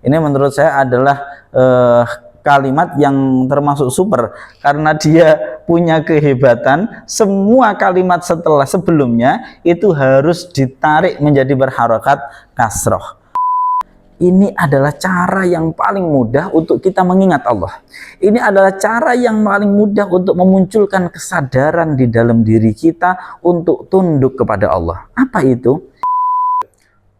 Ini menurut saya adalah kalimat yang termasuk super, karena dia punya kehebatan. Semua kalimat sebelumnya itu harus ditarik menjadi berharokat kasroh. Ini adalah cara yang paling mudah untuk kita mengingat Allah. Ini adalah cara yang paling mudah untuk memunculkan kesadaran di dalam diri kita untuk tunduk kepada Allah. Apa itu?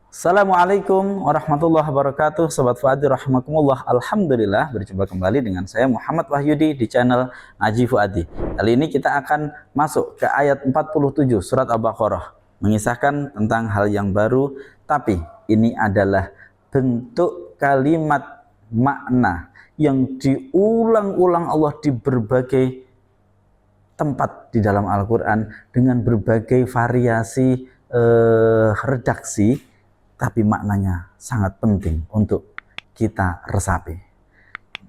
Assalamualaikum warahmatullahi wabarakatuh. Sobat Fuadi rahimakumullah. Alhamdulillah, berjumpa kembali dengan saya Muhammad Wahyudi di channel Ngaji Fuadi. Kali ini kita akan masuk ke ayat 47 surat Al-Baqarah, mengisahkan tentang hal yang baru, tapi ini adalah bentuk kalimat makna yang diulang-ulang Allah di berbagai tempat di dalam Al-Quran dengan berbagai variasi redaksi, tapi maknanya sangat penting untuk kita resapi.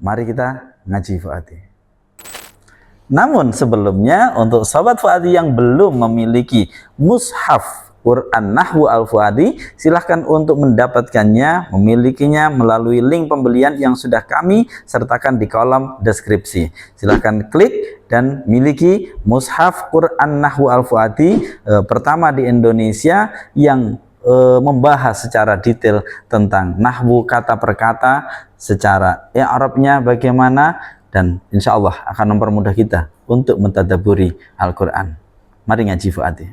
Mari kita ngaji Fuadi. Namun sebelumnya, untuk sobat Fuadi yang belum memiliki mushaf Quran Nahwu Al-Fuadi, silahkan untuk mendapatkannya, memilikinya melalui link pembelian yang sudah kami sertakan di kolom deskripsi. Silahkan klik dan miliki mushaf Quran Nahwu Al-Fuadi pertama di Indonesia yang membahas secara detail tentang nahwu kata per kata, secara i'rabnya bagaimana, dan insya Allah akan mempermudah kita untuk mentadabburi Al-Quran. Mari ngaji Fuadi.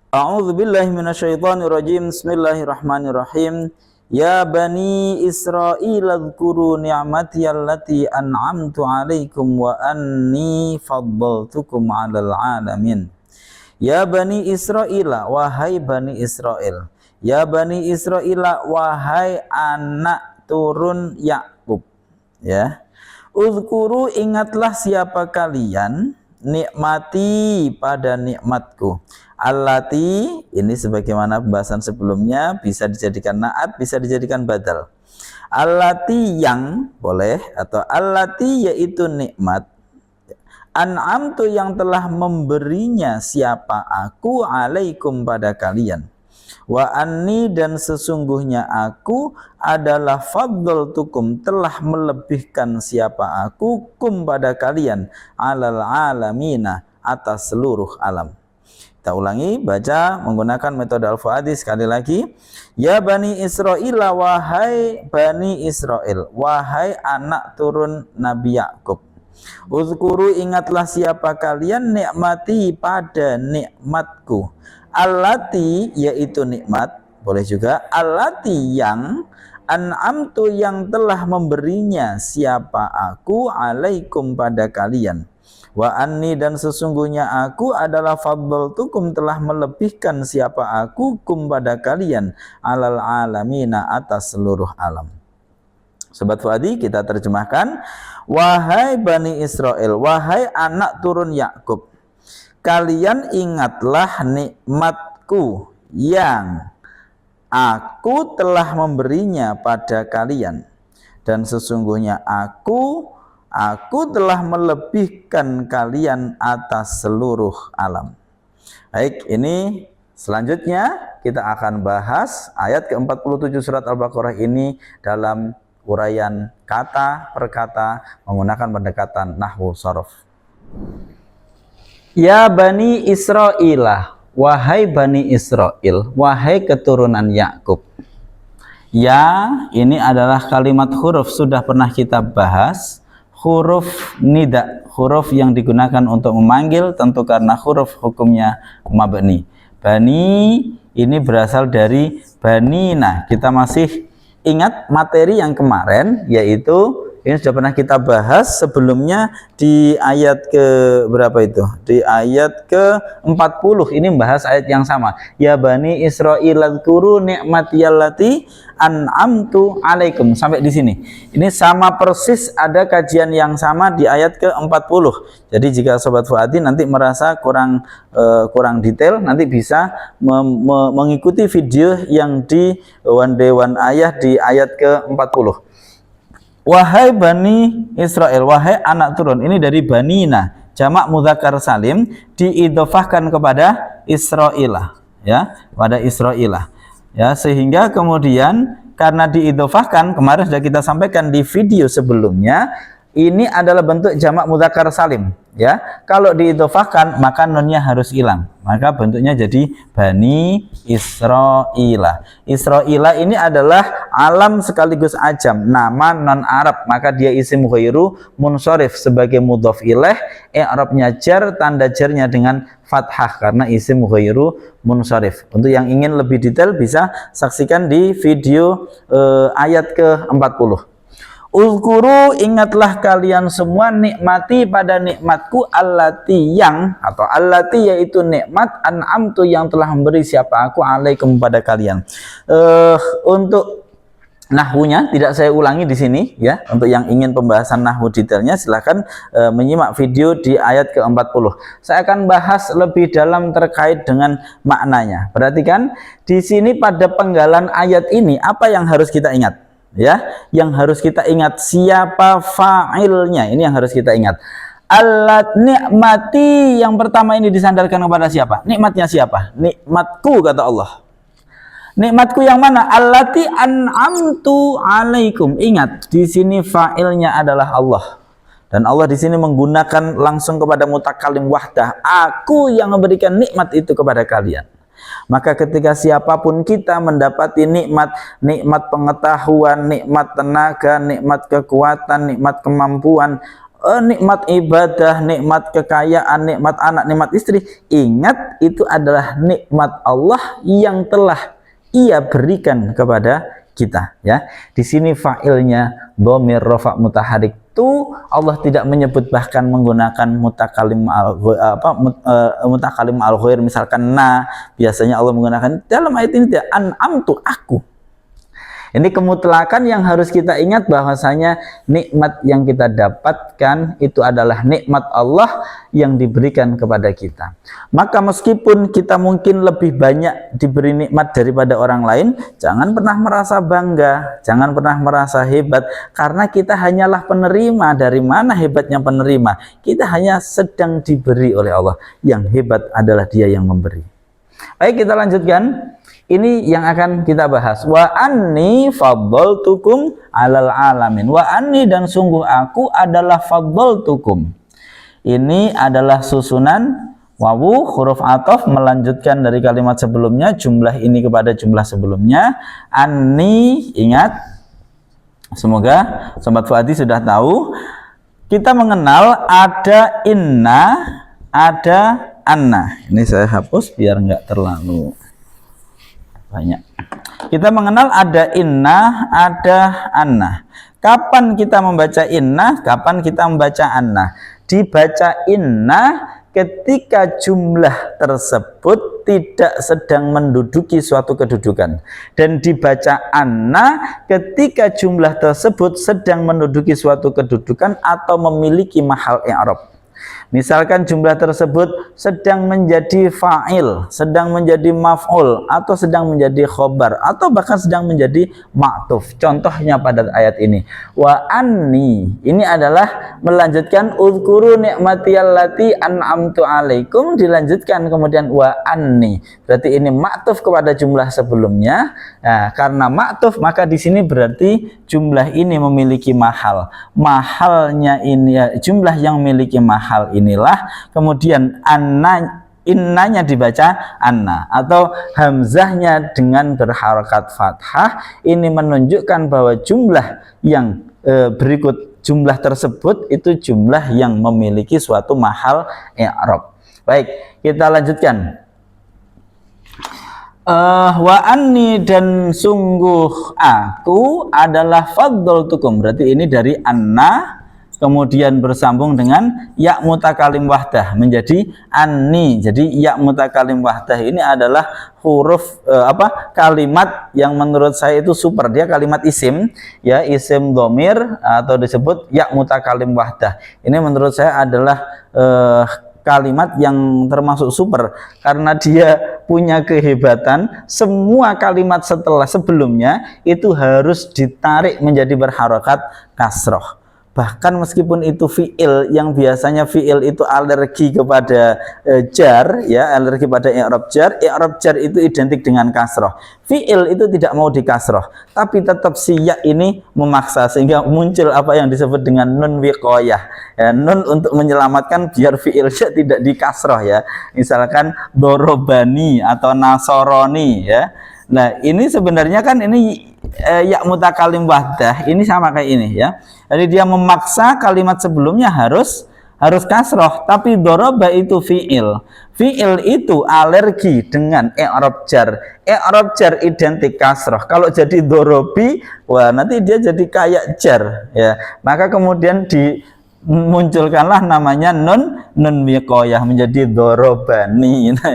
A'udzu billahi minasyaitonir rajim. Bismillahirrahmanirrahim. Ya bani Israil adhkuru ni'mati allati an'amtu 'alaikum wa anni faddaltukum 'alal 'alamin. Ya bani Israil, wahai bani Israil. Ya bani Israil, wahai anak turun Yakub. Ya. Udhkuru, ingatlah siapa kalian, nikmati pada nikmatku. Allati, ini sebagaimana pembahasan sebelumnya, bisa dijadikan na'at, bisa dijadikan badal. Allati yang boleh, atau allati yaitu nikmat. An'amtu yang telah memberinya siapa aku, alaikum pada kalian. Wa anni dan sesungguhnya aku adalah faddaltukum telah melebihkan siapa aku kum pada kalian alal alamina atas seluruh alam. Kita ulangi, baca menggunakan metode Al-Fuadi sekali lagi. Ya bani Israil, wahai bani Israil, wahai anak turun Nabi Yakub. Uzkuru, ingatlah siapa kalian, nikmati pada nikmatku. Allati yaitu nikmat, boleh juga allati yang, an'amtu yang telah memberinya siapa aku, alaikum pada kalian. Wa anni dan sesungguhnya aku adalah faddaltukum telah melebihkan siapa aku kum pada kalian alal alamina atas seluruh alam. Sobat Fuadi, kita terjemahkan. Wahai bani Israil, wahai anak turun Yakub, kalian ingatlah nikmatku yang aku telah memberinya pada kalian, dan sesungguhnya aku telah melebihkan kalian atas seluruh alam. Baik, ini selanjutnya kita akan bahas ayat ke-47 surat Al-Baqarah ini dalam uraian kata per kata menggunakan pendekatan nahwu sharaf. Ya bani Israil, wahai bani Israil, wahai keturunan Yakub. Ya, ini adalah kalimat huruf, sudah pernah kita bahas. Huruf nida, huruf yang digunakan untuk memanggil, tentu karena huruf hukumnya mabni. Bani ini berasal dari banina. Kita masih ingat materi yang kemarin, yaitu ini sudah pernah kita bahas sebelumnya di ayat ke berapa itu? Di ayat ke-40. Ini membahas ayat yang sama. Ya bani Israil adhkuru ni'matiyallati an'amtu alaikum. Sampai di sini. Ini sama persis, ada kajian yang sama di ayat ke-40. Jadi jika sobat Fuadi nanti merasa kurang detail, nanti bisa mengikuti video yang di One Day One Ayah di ayat ke-40. Wahai Bani Israel, wahai anak turun. Ini dari Banina, jamak mudzakkar salim, diidhofahkan kepada Israilah, ya, pada Israilah. Ya, sehingga kemudian karena diidhofahkan, kemarin sudah kita sampaikan di video sebelumnya, ini adalah bentuk jamak mudzakkar salim, ya. Kalau diidhofahkan maka nunnya harus hilang, maka bentuknya jadi Bani Israilah. Israilah ini adalah alam sekaligus ajam, nama non Arab, maka dia isim ghairu munsharif sebagai mudhof ilaih, i'rabnya jar, tanda jarnya dengan fathah karena isim ghairu munsharif. Untuk yang ingin lebih detail bisa saksikan di video ayat ke-40. Uzkuru, ingatlah kalian semua nikmati pada nikmatku allati yang, atau allati yaitu nikmat an'amtu yang telah memberi siapa aku alaikum pada kalian. Untuk nahwunya tidak saya ulangi di sini, ya. Untuk yang ingin pembahasan nahwu detailnya silahkan menyimak video di ayat ke-40. Saya akan bahas lebih dalam terkait dengan maknanya. Perhatikan di sini pada penggalan ayat ini apa yang harus kita ingat? Ya, yang harus kita ingat siapa fa'ilnya, ini yang harus kita ingat. Alat nikmati yang pertama ini disandarkan kepada siapa? Nikmatnya siapa? Nikmatku, kata Allah. Nikmatku yang mana? Allati an'amtu alaikum. Ingat, di sini fa'ilnya adalah Allah. Dan Allah di sini menggunakan langsung kepada mutakalim wahdah. Aku yang memberikan nikmat itu kepada kalian. Maka ketika siapapun kita mendapati nikmat pengetahuan, nikmat tenaga, nikmat kekuatan, nikmat kemampuan, nikmat ibadah, nikmat kekayaan, nikmat anak, nikmat istri, ingat itu adalah nikmat Allah yang telah Ia berikan kepada kita, ya. Di sini fa'ilnya dhamir rafa' mutaharrik, itu Allah tidak menyebut bahkan menggunakan mutakalim mutakalim al ghair, misalkan na, biasanya Allah menggunakan dalam ayat ini tidak, an'amtu, aku. Ini kemutlakan yang harus kita ingat, bahwasanya nikmat yang kita dapatkan itu adalah nikmat Allah yang diberikan kepada kita. Maka meskipun kita mungkin lebih banyak diberi nikmat daripada orang lain, jangan pernah merasa bangga, jangan pernah merasa hebat, karena kita hanyalah penerima. Dari mana hebatnya penerima? Kita hanya sedang diberi oleh Allah. Yang hebat adalah Dia yang memberi. Baik, kita lanjutkan. Ini yang akan kita bahas. Wa anni faddaltukum alal alamin. Wa anni, dan sungguh aku adalah faddaltukum. Ini adalah susunan wawu huruf ataf melanjutkan dari kalimat sebelumnya, jumlah ini kepada jumlah sebelumnya. Anni, ingat. Semoga Sobat Fuadi sudah tahu. Kita mengenal ada inna, ada anna. Ini saya hapus biar nggak terlalu banyak. Kita mengenal ada inna, ada anna. Kapan kita membaca inna, kapan kita membaca anna? Dibaca inna ketika jumlah tersebut tidak sedang menduduki suatu kedudukan, dan dibaca anna ketika jumlah tersebut sedang menduduki suatu kedudukan atau memiliki mahal i'rab. Misalkan jumlah tersebut sedang menjadi fa'il, sedang menjadi maf'ul, atau sedang menjadi khobar, atau bahkan sedang menjadi ma'tuf. Contohnya pada ayat ini, wa anni, ini adalah melanjutkan uzkuru ni'matiyallati an'amtu alaikum, dilanjutkan kemudian wa anni. Berarti ini ma'tuf kepada jumlah sebelumnya. Nah, karena ma'tuf maka di sini berarti jumlah ini memiliki mahal. Mahalnya ini, jumlah yang memiliki mahal inilah kemudian anna, innanya dibaca anna, atau hamzahnya dengan berharakat fathah. Ini menunjukkan bahwa jumlah yang berikut jumlah tersebut itu jumlah yang memiliki suatu mahal i'rab. Baik, kita lanjutkan. Wa anni, dan sungguh aku adalah faddaltukum. Berarti ini dari anna kemudian bersambung dengan ya mutakalim wahdah menjadi anni. Jadi ya mutakalim wahdah ini adalah huruf kalimat yang menurut saya itu super. Dia kalimat isim, ya, isim dhamir atau disebut ya mutakalim wahdah. Ini menurut saya adalah kalimat yang termasuk super karena dia punya kehebatan. Semua kalimat sebelumnya itu harus ditarik menjadi berharokat kasroh. Bahkan meskipun itu fi'il yang biasanya fi'il itu alergi kepada jar, ya, alergi pada i'rab jar itu identik dengan kasroh. Fi'il itu tidak mau dikasroh, tapi tetap si ya ini memaksa sehingga muncul apa yang disebut dengan nun wiqayah. Ya, nun untuk menyelamatkan biar fi'ilnya tidak dikasroh, ya. Misalkan dorobani atau nasoroni, ya. Nah, ini sebenarnya kan ini ya mutakalim wahdah, ini sama kayak ini, ya. Jadi dia memaksa kalimat sebelumnya harus kasroh, tapi doroba itu fi'il. Fi'il itu alergi dengan i'rab jar. I'rab jar identik kasroh. Kalau jadi dorobi, wah nanti dia jadi kayak jar, ya. Maka kemudian dimunculkanlah namanya nun wiqayah menjadi dorobani. Nah,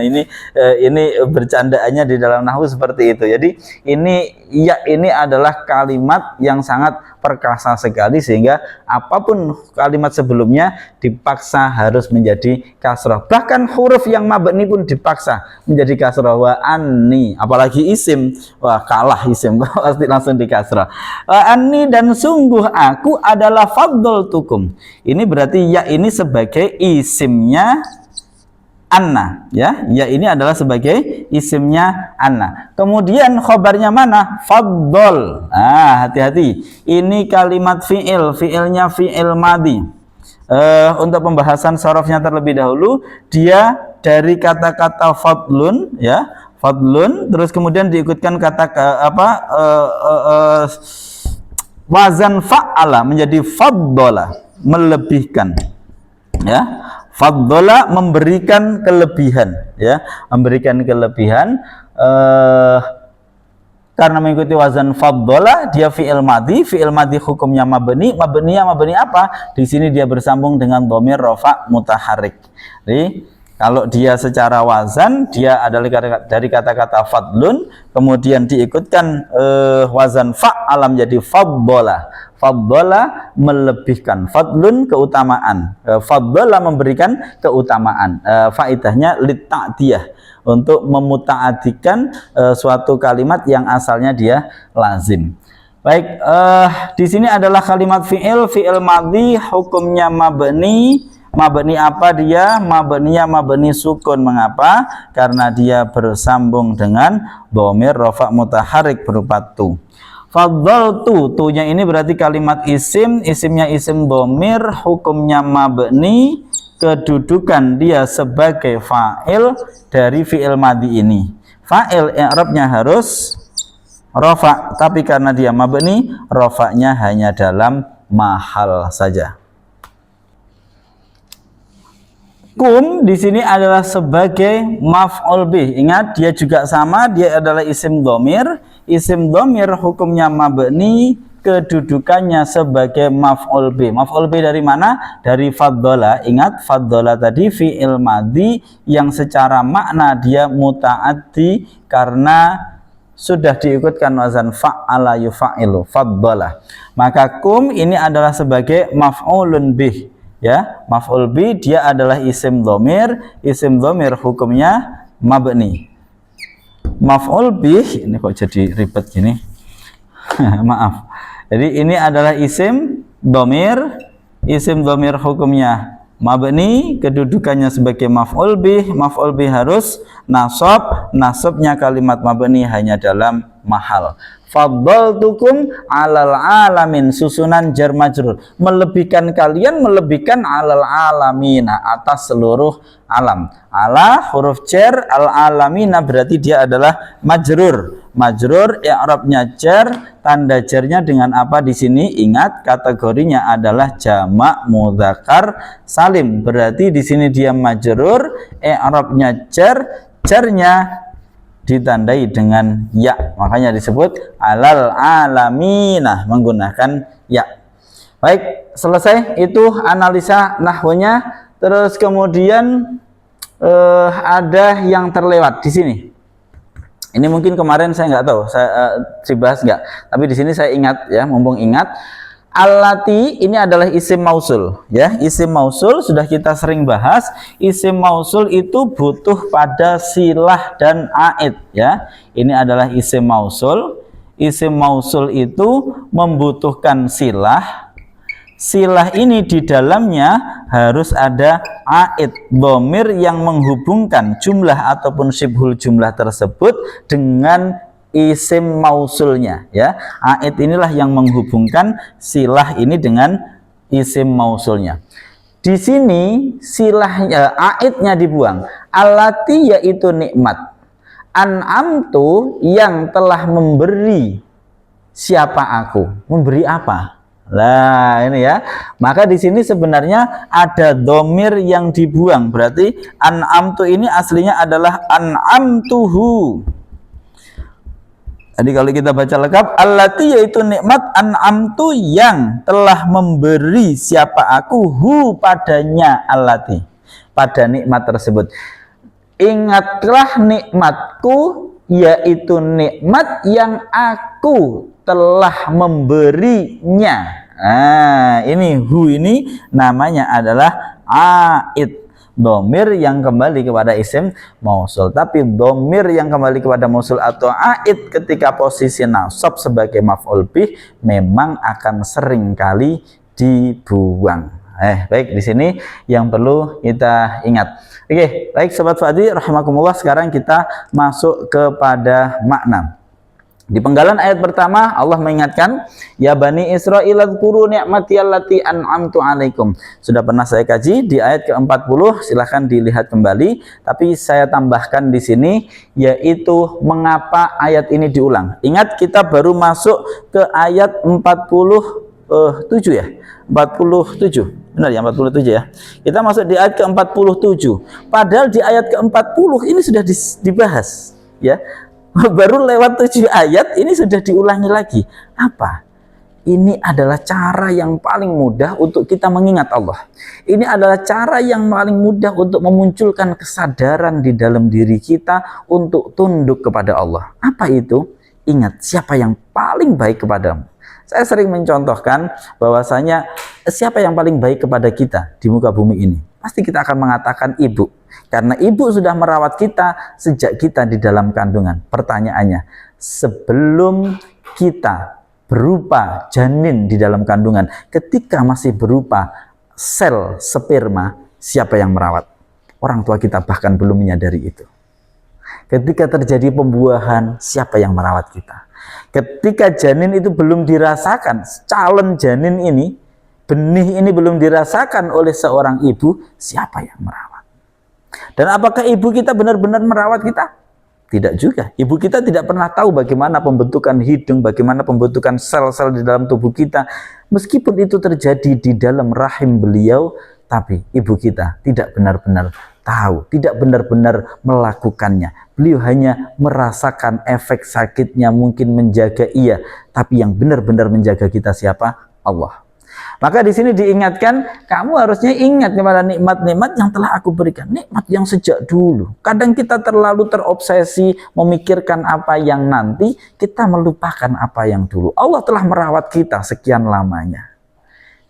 ini bercandaannya di dalam nahwu seperti itu. Jadi ini adalah kalimat yang sangat perkasa sekali sehingga apapun kalimat sebelumnya dipaksa harus menjadi kasroh. Bahkan huruf yang mabni pun dipaksa menjadi kasroh. Wa anni, apalagi isim, wah kalah isim, pasti langsung di kasroh. Wa anni, dan sungguh aku adalah faddaltukum. Ini berarti ya ini sebagai isimnya anna, ya ini adalah sebagai isimnya anna. Kemudian khobarnya mana? Faddol. Nah, hati-hati, ini kalimat fi'ilnya fi'il madhi. Untuk pembahasan sorofnya terlebih dahulu, dia dari kata-kata fadlun, ya, fadlun, terus kemudian diikutkan kata wazan fa'ala menjadi faddola, melebihkan, ya. Faddola memberikan kelebihan, ya, memberikan kelebihan. Karena mengikuti wazan faddola, dia fi'il madhi hukumnya mabni apa? Di sini dia bersambung dengan dhamir rafa mutaharrik. Jadi kalau dia secara wazan, dia adalah dari kata-kata fadlun, kemudian diikutkan wazan fa'ala menjadi faddola. Faddola melebihkan, fadlun keutamaan, faddola memberikan keutamaan. Faedahnya litta'diyah, untuk memuta'adikan suatu kalimat yang asalnya dia lazim. Baik, di sini adalah kalimat fi'il madhi hukumnya mabni. Mabni apa dia? Mabni sukun. Mengapa? Karena dia bersambung dengan dhamir rafa mutaharrik berupa tu. Faddaltu, tunya ini berarti kalimat isimnya isim dhamir, hukumnya mabni, kedudukan dia sebagai fa'il dari fi'il madhi ini. Fa'il i'rabnya harus rafa, tapi karena dia mabni, rafa'nya hanya dalam mahal saja. Kum di sini adalah sebagai maf'ul bih. Ingat, dia juga sama, dia adalah isim dhamir. Isim dhamir hukumnya mabni, kedudukannya sebagai maf'ul bih. Maf'ul bih dari mana? Dari faddola. Ingat, faddola tadi fi'il madhi yang secara makna dia muta'addi karena sudah diikutkan wazan fa'ala yufa'ilu, faddola. Maka kum ini adalah sebagai maf'ulun bih, ya. Maf'ul bih dia adalah isim dhamir hukumnya mabni. Maf'ul bih, ini kok jadi ribet gini. Maaf. Jadi ini adalah isim dhamir hukumnya mabni, kedudukannya sebagai maf'ul bih harus nasabnya kalimat mabni hanya dalam mahal. Faddaltukum alal alamin, susunan jar majrur, melebihkan kalian, melebihkan alal alamina, atas seluruh alam. Ala huruf jar, al alamina berarti dia adalah majrur. I'rabnya jar, tanda jarnya dengan apa di sini? Ingat, kategorinya adalah jamak mudzakkar salim. Berarti di sini dia majrur, i'rabnya jarnya ditandai dengan ya, makanya disebut alal alamina menggunakan ya. Baik, selesai itu analisa nahwunya. Terus kemudian ada yang terlewat di sini. Ini mungkin kemarin saya nggak tahu, saya dibahas nggak, tapi di sini saya ingat, ya, mumpung ingat, Allati ini adalah isim mausul ya. Isim mausul sudah kita sering bahas. Isim mausul itu butuh pada silah dan aid ya. Ini adalah isim mausul. Isim mausul itu membutuhkan silah. Silah ini di dalamnya harus ada aid, dhamir yang menghubungkan jumlah ataupun syibhul jumlah tersebut dengan isim mausulnya ya. Aid inilah yang menghubungkan silah ini dengan isim mausulnya. Di sini silahnya, aidnya dibuang. Allati yaitu nikmat. An'amtu yang telah memberi. Siapa aku? Memberi apa? Nah, ini ya. Maka di sini sebenarnya ada dhamir yang dibuang. Berarti an'amtu ini aslinya adalah an'amtuhu. Jadi kalau kita baca lengkap, allati yaitu nikmat, an'amtu yang telah memberi siapa aku hu padanya, allati pada nikmat tersebut. Ingatlah nikmatku yaitu nikmat yang aku telah memberinya. Nah, ini hu ini namanya adalah aid. Dhamir yang kembali kepada isim mausul. Tapi dhamir yang kembali kepada mausul atau aid ketika posisi nasab sebagai maf'ul bih memang akan sering kali dibuang. Baik, di sini yang perlu kita ingat. Oke, baik sobat Fadi rahimakumullah, sekarang kita masuk kepada makna. Di penggalan ayat pertama Allah mengingatkan, ya Bani Israil adhkuru ni'mati allati an'amtu 'alaikum. Sudah pernah saya kaji di ayat ke-40, silahkan dilihat kembali. Tapi saya tambahkan di sini, yaitu mengapa ayat ini diulang. Ingat kita baru masuk ke ayat 47 ya. 47. Benar ya, 47 ya. Kita masuk di ayat ke-47. Padahal di ayat ke-40 ini sudah dibahas ya. Baru lewat 7 ayat ini sudah diulangi lagi. Apa? Ini adalah cara yang paling mudah untuk kita mengingat Allah. Ini adalah cara yang paling mudah untuk memunculkan kesadaran di dalam diri kita untuk tunduk kepada Allah. Apa itu? Ingat siapa yang paling baik kepadamu. Saya sering mencontohkan bahwasanya siapa yang paling baik kepada kita di muka bumi ini? Pasti kita akan mengatakan ibu. Karena ibu sudah merawat kita sejak kita di dalam kandungan. Pertanyaannya, sebelum kita berupa janin di dalam kandungan, ketika masih berupa sel sperma, siapa yang merawat? Orang tua kita bahkan belum menyadari itu. Ketika terjadi pembuahan, siapa yang merawat kita? Ketika janin itu belum dirasakan, calon janin ini, benih ini belum dirasakan oleh seorang ibu, siapa yang merawat? Dan apakah ibu kita benar-benar merawat kita? Tidak juga. Ibu kita tidak pernah tahu bagaimana pembentukan hidung, bagaimana pembentukan sel-sel di dalam tubuh kita. Meskipun itu terjadi di dalam rahim beliau, tapi ibu kita tidak benar-benar tahu, tidak benar-benar melakukannya. Beliau hanya merasakan efek sakitnya, mungkin menjaga iya, tapi yang benar-benar menjaga kita siapa? Allah. Maka di sini diingatkan, kamu harusnya ingat kepada nikmat-nikmat yang telah aku berikan, nikmat yang sejak dulu. Kadang kita terlalu terobsesi memikirkan apa yang nanti, kita melupakan apa yang dulu. Allah telah merawat kita sekian lamanya.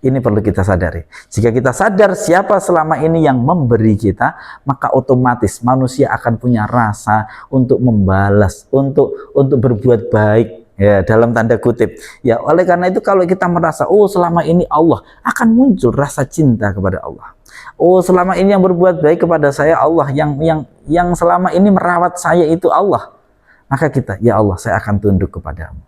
Ini perlu kita sadari. Jika kita sadar siapa selama ini yang memberi kita, maka otomatis manusia akan punya rasa untuk membalas, untuk berbuat baik. Ya, dalam tanda kutip. Ya, oleh karena itu kalau kita merasa, oh selama ini Allah, akan muncul rasa cinta kepada Allah. Oh selama ini yang berbuat baik kepada saya Allah, yang selama ini merawat saya itu Allah. Maka kita, ya Allah, saya akan tunduk kepadamu.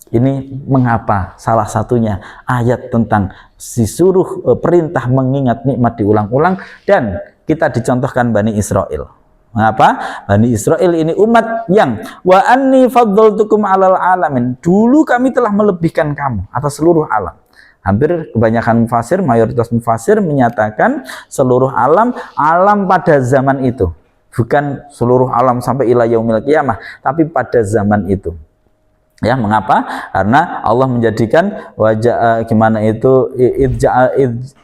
Ini mengapa salah satunya ayat tentang disuruh perintah mengingat nikmat diulang-ulang, dan kita dicontohkan Bani Israil. Mengapa? Bani Israil ini umat yang wa anni faddaltukum 'alal alamin. Dulu kami telah melebihkan kamu atas seluruh alam. Hampir kebanyakan mufasir, mayoritas mufasir menyatakan seluruh alam pada zaman itu. Bukan seluruh alam sampai ila yaumil qiyamah, tapi pada zaman itu. Ya, mengapa? Karena Allah menjadikan wajah gimana itu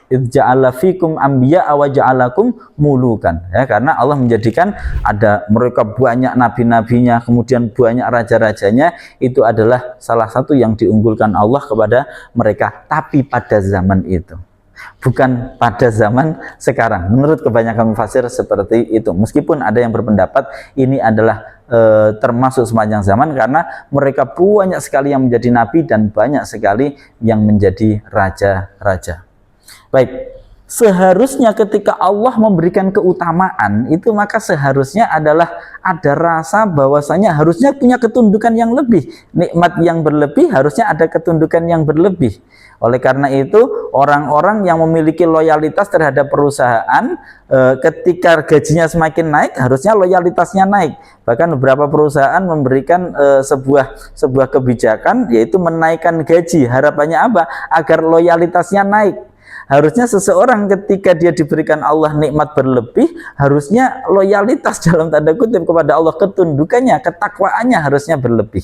idja'ala fikum anbiya'a wa ja'alakum mulukan. Ya, karena Allah menjadikan ada mereka banyak nabi-nabinya, kemudian banyak raja-rajanya, itu adalah salah satu yang diunggulkan Allah kepada mereka, tapi pada zaman itu. Bukan pada zaman sekarang. Menurut kebanyakan mufassir seperti itu. Meskipun ada yang berpendapat ini adalah termasuk sepanjang zaman, karena mereka banyak sekali yang menjadi nabi dan banyak sekali yang menjadi raja-raja. Baik, seharusnya ketika Allah memberikan keutamaan itu, maka seharusnya adalah ada rasa bahwasanya harusnya punya ketundukan yang lebih, nikmat yang berlebih, harusnya ada ketundukan yang berlebih. Oleh karena itu, orang-orang yang memiliki loyalitas terhadap perusahaan, ketika gajinya semakin naik, harusnya loyalitasnya naik. Bahkan beberapa perusahaan memberikan sebuah kebijakan, yaitu menaikkan gaji. Harapannya apa? Agar loyalitasnya naik. Harusnya seseorang ketika dia diberikan Allah nikmat berlebih, harusnya loyalitas dalam tanda kutip kepada Allah, ketundukannya, ketakwaannya harusnya berlebih.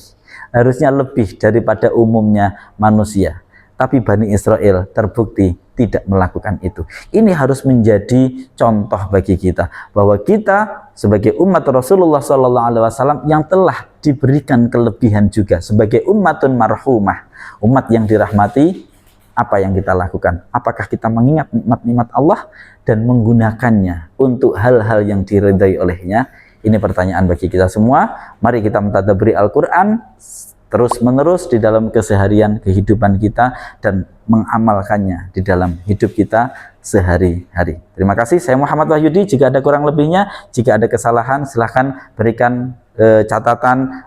Harusnya lebih daripada umumnya manusia. Tapi Bani Israel terbukti tidak melakukan itu. Ini harus menjadi contoh bagi kita, bahwa kita sebagai umat Rasulullah SAW yang telah diberikan kelebihan juga sebagai ummatun marhumah, umat yang dirahmati, apa yang kita lakukan? Apakah kita mengingat nikmat-nikmat Allah dan menggunakannya untuk hal-hal yang diridai olehnya? Ini pertanyaan bagi kita semua. Mari kita mentadabburi Al-Quran terus-menerus di dalam keseharian kehidupan kita dan mengamalkannya di dalam hidup kita sehari-hari. Terima kasih. Saya Muhammad Wahyudi. Jika ada kurang lebihnya, jika ada kesalahan, silahkan berikan catatan,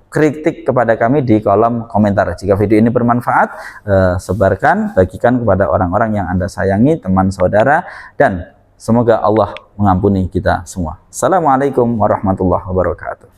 kritik kepada kami di kolom komentar. Jika video ini bermanfaat, sebarkan, bagikan kepada orang-orang yang Anda sayangi, teman saudara, dan semoga Allah mengampuni kita semua. Assalamualaikum warahmatullahi wabarakatuh.